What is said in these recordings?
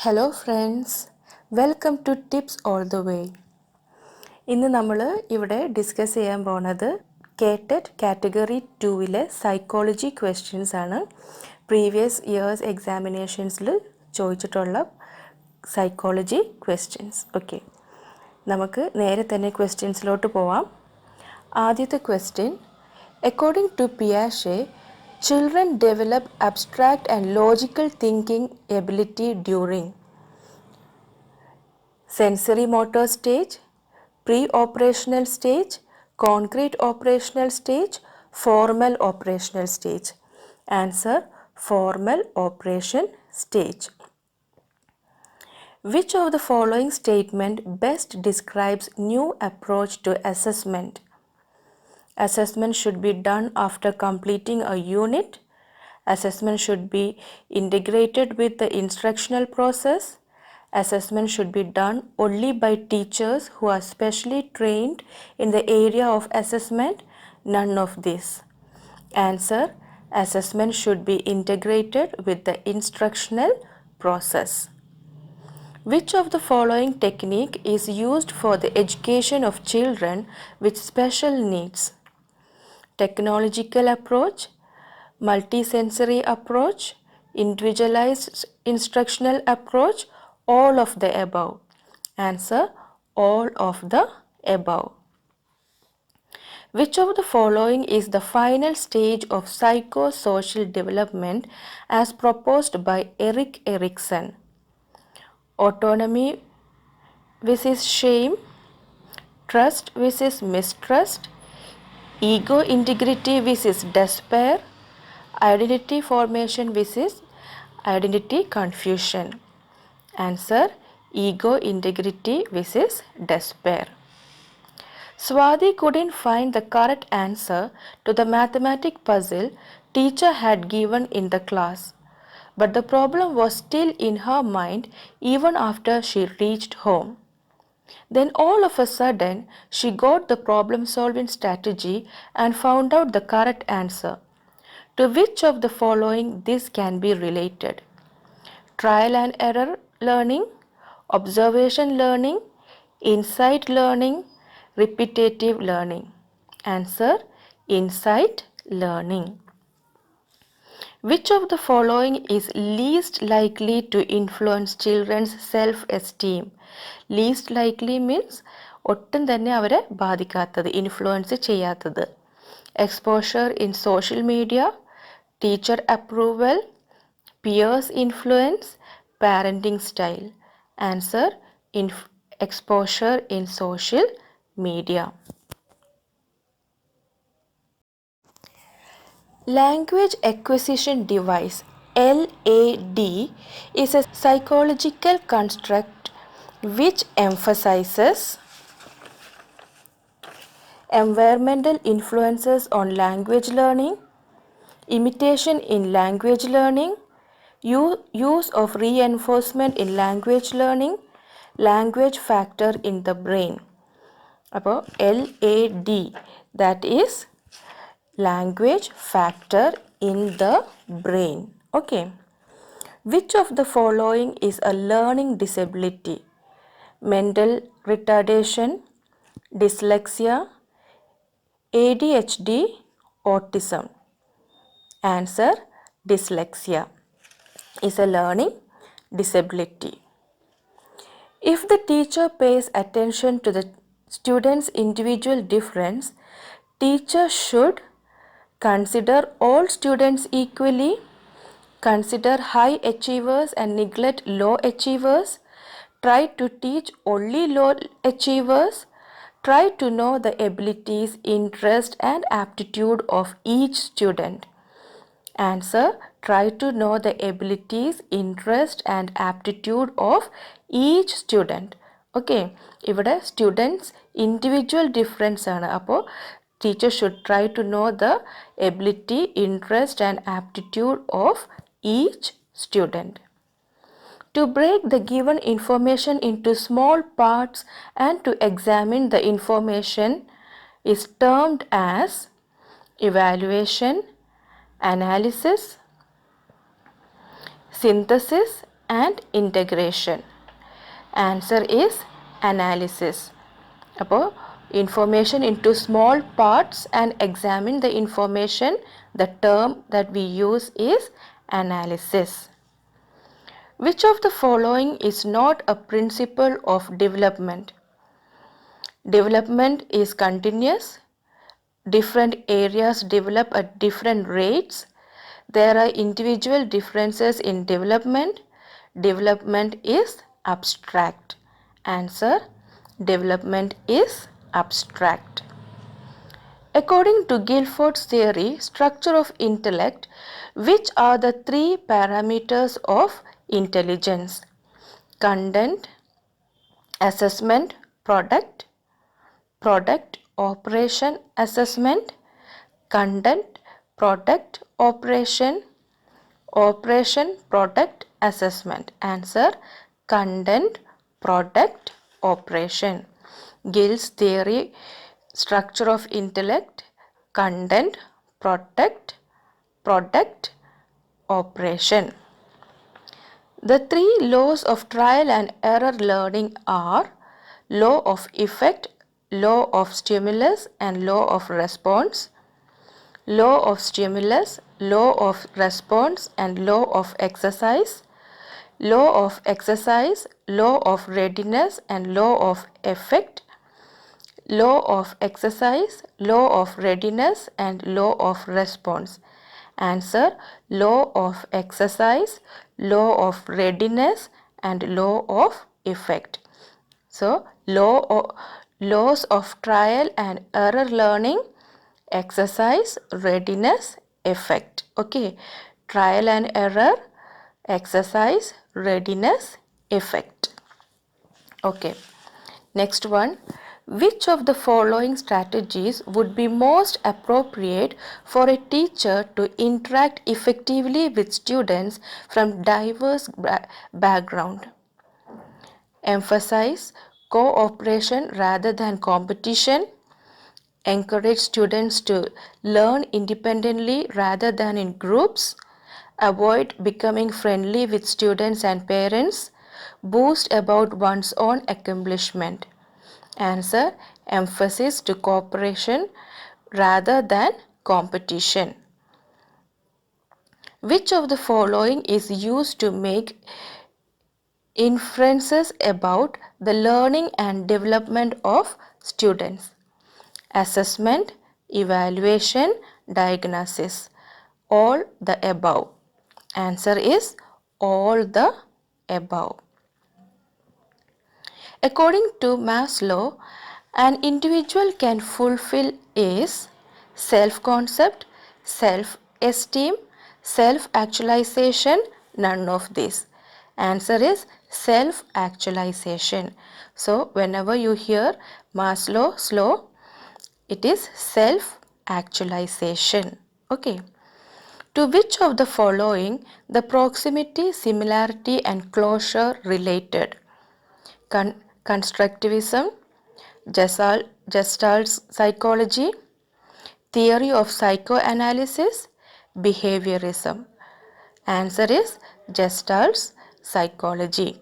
Hello friends, welcome to Tips All the Way. ഇന്ന് നമ്മൾ ഇവിടെ ഡിസ്കസ് ചെയ്യാൻ പോകുന്നത് ktet കാറ്റഗറി 2-ലെ സൈക്കോളജി ക്വസ്റ്റ്യൻസ് ആണ്. പ്രീവിയസ് ഇയേഴ്സ് എക്സാമിനേഷൻസിൽ ചോദിച്ചിട്ടുള്ള സൈക്കോളജി ക്വസ്റ്റ്യൻസ്. ഓക്കെ, നമുക്ക് നേരെ തന്നെ ക്വസ്റ്റ്യൻസിലോട്ട് പോവാം. ആദ്യത്തെ ക്വസ്റ്റ്യൻ, അക്കോർഡിംഗ് ടു പിയാഷെ, children develop abstract and logical thinking ability during sensory motor stage, pre-operational stage, concrete operational stage, formal operational stage. Answer: formal operation stage. Which of the following statement best describes new approach to assessment? Assessment should be done after completing a unit. Assessment should be integrated with the instructional process. Assessment should be done only by teachers who are specially trained in the area of assessment. None of this. Answer: assessment should be integrated with the instructional process. Which of the following technique is used for the education of children with special needs? Technological approach, multisensory approach, individualized instructional approach, all of the above. Answer: all of the above. Which of the following is the final stage of psychosocial development as proposed by Erik Erikson? Autonomy versus shame, trust versus mistrust, ego integrity versus despair, identity formation versus identity confusion. Answer: ego integrity versus despair. Swati couldn't find the correct answer to the mathematics puzzle teacher had given in the class, but the problem was still in her mind even after she reached home. Then all of a sudden, she got the problem-solving strategy and found out the correct answer. To which of the following this can be related? Trial and error learning, observation learning, insight learning, repetitive learning. Answer: insight learning. Which of the following is least likely to influence children's self-esteem? Least likely means ഒട്ടും തന്നെ അവരെ ബാധിക്കാത്തത്, influence ചെയ്യാത്തത്. Exposure in social media, teacher approval, peers influence, parenting style. Answer: exposure in social media. Language acquisition device (LAD) is a psychological construct which emphasizes environmental influences on language learning, imitation in language learning, use of reinforcement in language learning, language factor in the brain. അപ്പോൾ LAD, that is language factor in the brain. Okay. Which of the following is a learning disability? Mental retardation, dyslexia, ADHD, autism. Answer: dyslexia is a learning disability. If the teacher pays attention to the student's individual difference, teacher should consider all students equally, consider high achievers and neglect low achievers, try to teach only low achievers, try to know the abilities, interest and aptitude of each student. Answer: try to know the abilities, interest and aptitude of each student. Okay, ഇവിടെ students individual difference ആണ്. അപ്പോൾ teacher should try to know the ability, interest and aptitude of each student. To break the given information into small parts and to examine the information is termed as evaluation, analysis, synthesis and integration. Answer is analysis. അപ്പോൾ information into small parts and examine the information. The term that we use is analysis. Which of the following is not a principle of development? Development is continuous. Different areas develop at different rates. There are individual differences in development. Development is abstract. Answer: development is abstract. According to Guilford's theory, structure of intellect, which are the three parameters of intelligence? Content, assessment, product, operation, assessment, content, product, operation, product, assessment. Answer: content, product, operation. Gill's theory, structure of intellect, content, product, operation. The three laws of trial and error learning are law of effect, law of stimulus, and law of response. Law of stimulus, law of response, and law of exercise. Law of exercise, law of readiness, and law of effect. Law of exercise, law of readiness, and law of response. Answer: law of exercise, law of readiness, and law of effect. So, laws of trial and error learning: exercise, readiness, effect. Okay, trial and error, exercise, readiness, effect. Okay, next one. Which of the following strategies would be most appropriate for a teacher to interact effectively with students from diverse background? Emphasize cooperation rather than competition. Encourage students to learn independently rather than in groups. Avoid becoming friendly with students and parents. Boast about one's own accomplishment. Answer: emphasis to cooperation rather than competition. Which of the following is used to make inferences about the learning and development of students? Assessment, evaluation, diagnosis. All the above. Answer is all the above. According to Maslow, an individual can fulfill is self-concept, self-esteem, self-actualization, none of this. Answer is self-actualization. So, whenever you hear Maslow's law, it is self-actualization. Okay. To which of the following the proximity, similarity, and closure related? Constructivism, Gestalt psychology, theory of psychoanalysis, behaviorism. Answer is Gestalt psychology.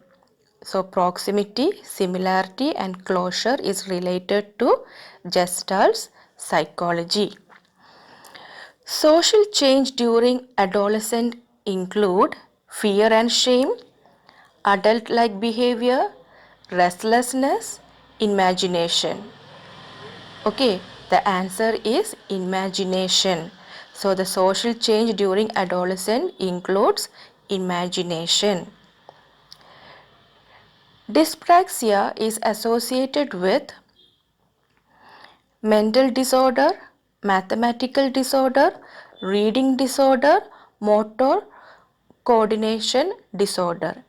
So, proximity, similarity, and closure is related to Gestalt psychology. Social change during adolescence include fear and shame, adult-like behavior, restlessness, imagination. Okay, the answer is imagination. So, the social change during adolescence includes imagination. Dyspraxia is associated with mental disorder, mathematical disorder, reading disorder, motor coordination disorder.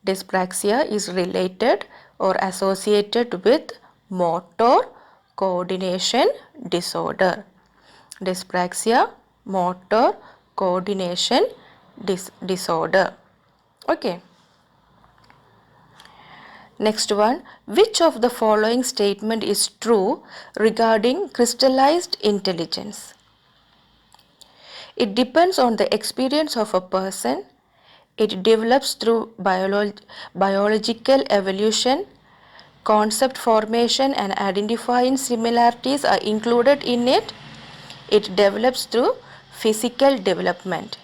Dyspraxia is related or associated with motor coordination disorder. Dyspraxia, motor coordination disorder. Okay. Next one, which of the following statement is true regarding crystallized intelligence? It depends on the experience of a person. It develops through biological evolution. Concept formation and identifying similarities are included in it. It develops through physical development.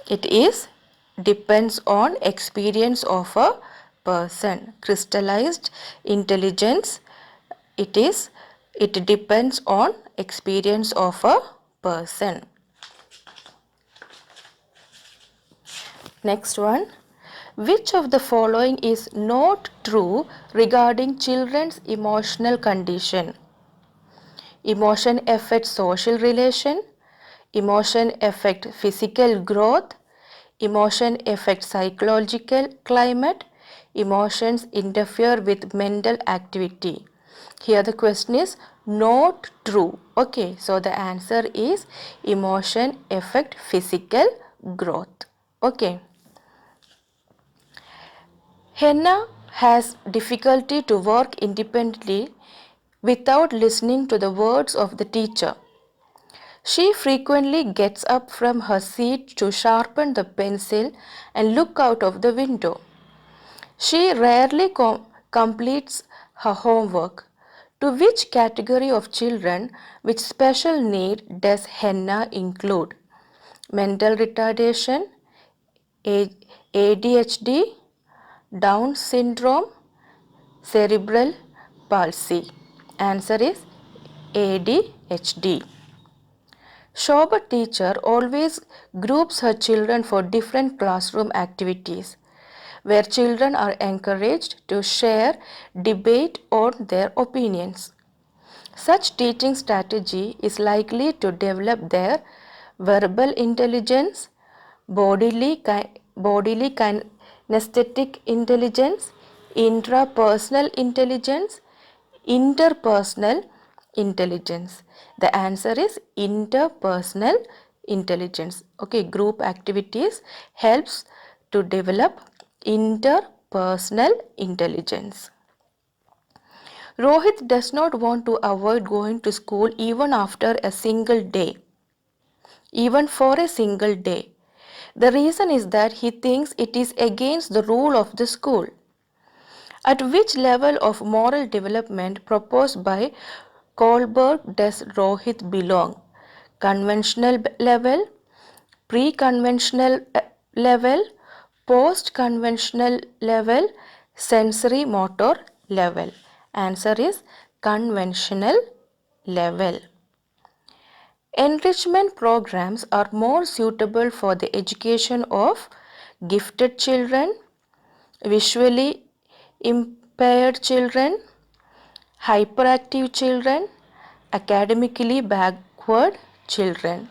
It is depends on experience of a person. Crystallized intelligence. It depends on experience of a person. Next one. Which of the following is not true regarding children's emotional condition? Emotion affects social relation. Emotion affect physical growth. Emotion affect psychological climate. Emotions interfere with mental activity. Here the question is not true. Okay, so the answer is emotion affect physical growth. Okay. Henna has difficulty to work independently without listening to the words of the teacher. She frequently gets up from her seat to sharpen the pencil and look out of the window. She rarely completes her homework. To which category of children with special need does Henna include? Mental retardation, ADHD, Down syndrome, cerebral palsy. Answer is ADHD. Shobha teacher always groups her children for different classroom activities where children are encouraged to share, debate on their opinions. Such teaching strategy is likely to develop their verbal intelligence, bodily kinesthetic intelligence, intrapersonal intelligence, interpersonal intelligence. The answer is interpersonal intelligence. Okay, group activities helps to develop interpersonal intelligence. Rohit does not want to avoid going to school even after a single day, even for a single day. The reason is that he thinks it is against the rule of the school. At which level of moral development proposed by Kohlberg does Rohit belong? Conventional level, pre-conventional level, post-conventional level, sensory motor level. Answer is conventional level. Enrichment programs are more suitable for the education of gifted children, visually impaired children, hyperactive children, academically backward children.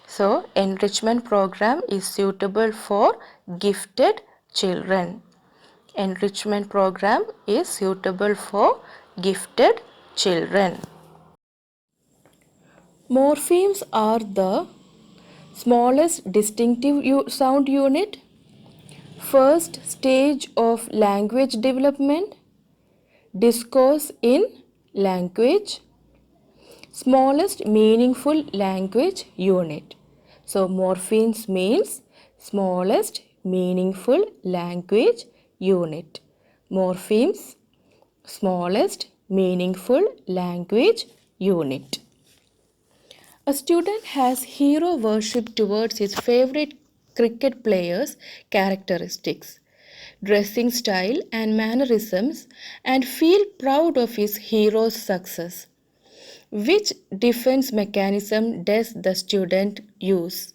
So, enrichment program is suitable for gifted children. Enrichment program is suitable for gifted children. Morphemes are the smallest distinctive sound unit, first stage of language development, discourse in language, smallest meaningful language unit. So morphemes means smallest meaningful language unit. Morphemes, smallest meaningful language unit. A student has hero worship towards his favorite cricket player's characteristics, dressing style and mannerisms and feel proud of his hero's success. Which defense mechanism does the student use?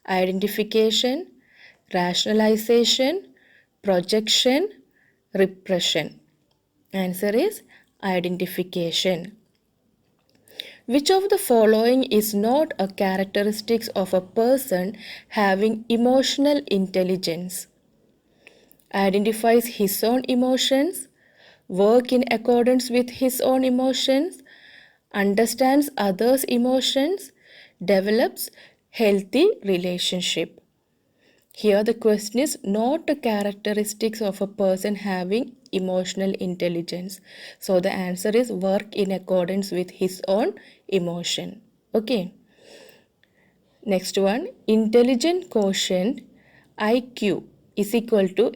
Identification, rationalization, projection, repression. Answer is identification. Which of the following is not a characteristic of a person having emotional intelligence? Identifies his own emotions, work in accordance with his own emotions, understands others' emotions, develops healthy relationship. Here the question is not a characteristics of a person having emotional intelligence. So the answer is work in accordance with his own emotion. Okay. Next one, intelligent quotient IQ is equal to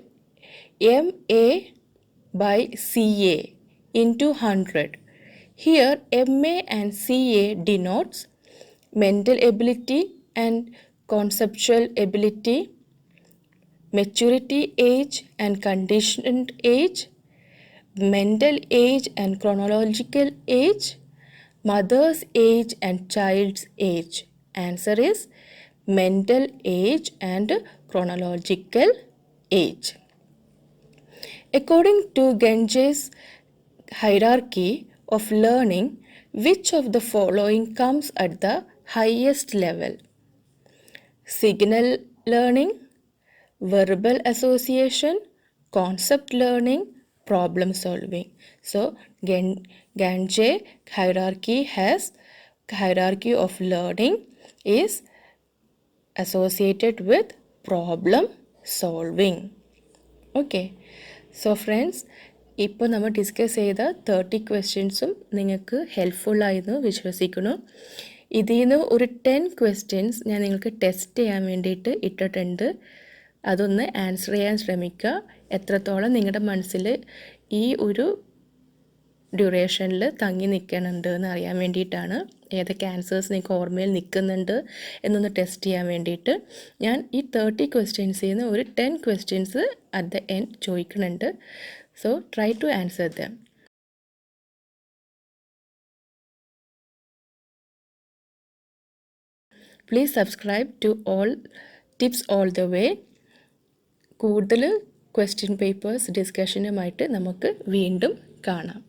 MA by CA into 100. Here MA and CA denotes mental ability and conceptual ability, maturity age and conditioned age, mental age and chronological age, mother's age and child's age. Answer is mental age and chronological age. According to Genge's hierarchy of learning, which of the following comes at the highest level? Signal learning, verbal association, concept learning, problem solving. So Genge hierarchy of learning is associated with problem solving. Okay so friends ഇപ്പോൾ നമ്മൾ discuss ചെയ്ത 30 ക്വസ്റ്റ്യൻസും നിങ്ങൾക്ക് ഹെൽപ്ഫുള്ളായിരുന്നു വിശ്വസിക്കുന്നു. ഇതിൽ നിന്ന് ഒരു 10 questions ഞാൻ നിങ്ങൾക്ക് ടെസ്റ്റ് ചെയ്യാൻ വേണ്ടിയിട്ട് ഇട്ടിട്ടുണ്ട്. അതൊന്ന് ആൻസർ ചെയ്യാൻ ശ്രമിക്കുക. എത്രത്തോളം നിങ്ങളുടെ മനസ്സിൽ ഈ ഒരു ഡ്യൂറേഷനിൽ തങ്ങി നിൽക്കുന്നുണ്ട് എന്ന് അറിയാൻ വേണ്ടിയിട്ടാണ്, ഏതൊക്കെ ആൻസേഴ്സ് നിങ്ങൾക്ക് ഓർമ്മയിൽ നിൽക്കുന്നുണ്ട് എന്നൊന്ന് ടെസ്റ്റ് ചെയ്യാൻ വേണ്ടിയിട്ട് ഞാൻ ഈ 30 ക്വസ്റ്റ്യൻസിൽ നിന്ന് ഒരു 10 ക്വസ്റ്റ്യൻസ് അറ്റ് ദ എൻഡ് ചോദിക്കുന്നുണ്ട്. So try to answer them. Please subscribe to all tips all the way. കൂടുതൽ ക്വസ്റ്റ്യൻ പേപ്പേഴ്സ് ഡിസ്കഷനുമായിട്ട് നമുക്ക് വീണ്ടും കാണാം.